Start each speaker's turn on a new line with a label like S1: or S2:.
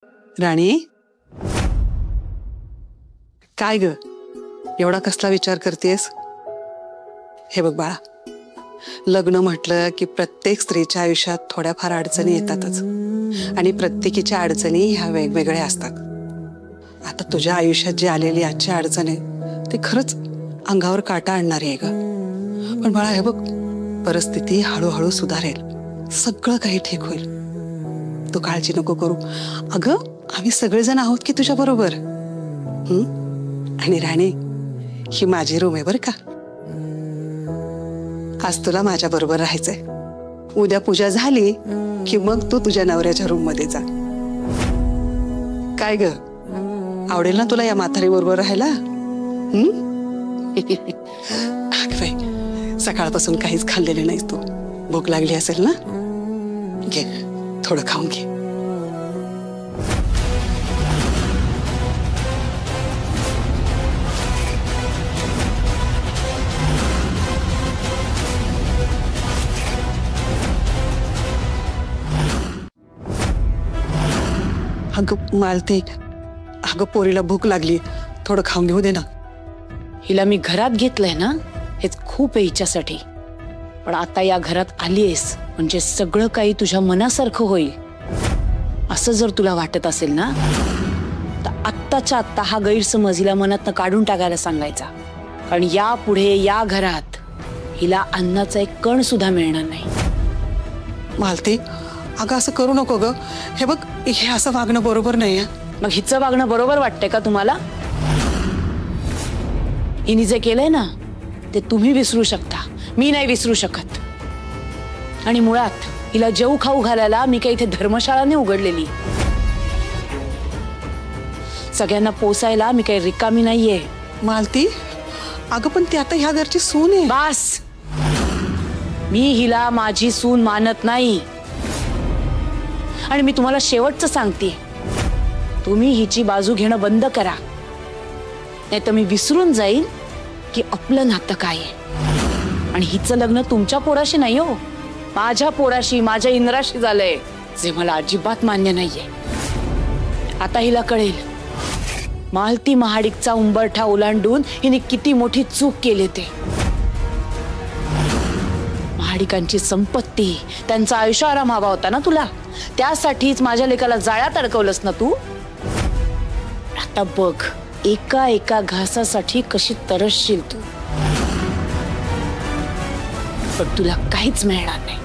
S1: राणी, काय ग एवढा कसला विचार करतेस? हे बघ बाळा, लग्न म्हटलं की प्रत्येक स्त्रीच्या आयुष्यात थोड्याफार अडचणी येतातच आणि प्रत्येकीच्या अडचणी ह्या वेगवेगळ्या असतात. आता तुझ्या आयुष्यात जी आलेली आजची अडचण आहे ते खरंच अंगावर काटा आणणारी आहे ग. पण बाळा हे बघ, परिस्थिती हळूहळू सुधारेल, सगळं काही ठीक होईल. तू काळजी नको करू. अगं आम्ही सगळेजण आहोत की तुझ्या बरोबर. आणि राणी, ही माझी रूम आहे बर का. आज तुला माझ्या बरोबर राहायचंय. उद्या पूजा झाली की मग तू तुझ्या नवऱ्याच्या रूम मध्ये जा. काय ग, आवडेल ना तुला या म्हातारी बरोबर राहायला? बाई, सकाळपासून काहीच खाल्लेले नाहीस तू. भूक लागली असेल ना? घे, थोडं खाऊन घे. अगं मालते, अगं पोरीला भूक लागली, थोडं खाऊन घेऊ दे ना.
S2: हिला मी घरात घेतलंय ना, हेच खूप आहे हिच्यासाठी. पण आता या घरात आलीयस म्हणजे सगळं काही तुझ्या मनासारखं होईल असं जर तुला वाटत असेल ना, तर आत्ताच्या आत्ता हा गैरसमज हिला मनातनं काढून टाकायला सांगायचा. कारण यापुढे या घरात हिला अन्नाचा एक कण सुद्धा मिळणार नाही.
S1: मालती, अगं असं करू नको ग. हे बघ, हे असं वागणं बरोबर नाही.
S2: मग हिचं वागणं बरोबर वाटतंय का तुम्हाला? हिने जे केलंय ना ते तुम्ही विसरू शकता, मी नाही विसरू शकत. आणि मुळात हिला जेऊ खाऊ घालायला मी काही इथे धर्मशाळा नाही उघडलेली. सगळ्यांना पोसायला मी काही रिकामी नाहीये.
S1: मालती, अगं पण ती आता ह्या घरची सून आहे.
S2: बस, मी हिला माझी सून मानत नाही. आणि मी तुम्हाला शेवटचं सांगते, तुम्ही हिची बाजू घेणं बंद करा, नाही तर मी विसरून जाईन की आपलं नातं काय आहे. आणि हिचं लग्न तुमच्या पोराशी नाही हो, माझ्या पोराशी, माझ्या इंद्राशी झालंय, जे मला अजिबात मान्य नाहीये. आता हिला कळेल मालती महाडिकचा उंबरठा ओलांडून हिने किती मोठी चूक केली ते. महाडिकांची संपत्ती, त्यांचा आयुष्य आराम हवा होता ना तुला, त्यासाठीच माझ्या लेकाला जाळ्यात अडकवलंस ना तू. आता बघ, एका एका घासासाठी कशी तरसशील तू. पण तुला काहीच मिळणार नाही.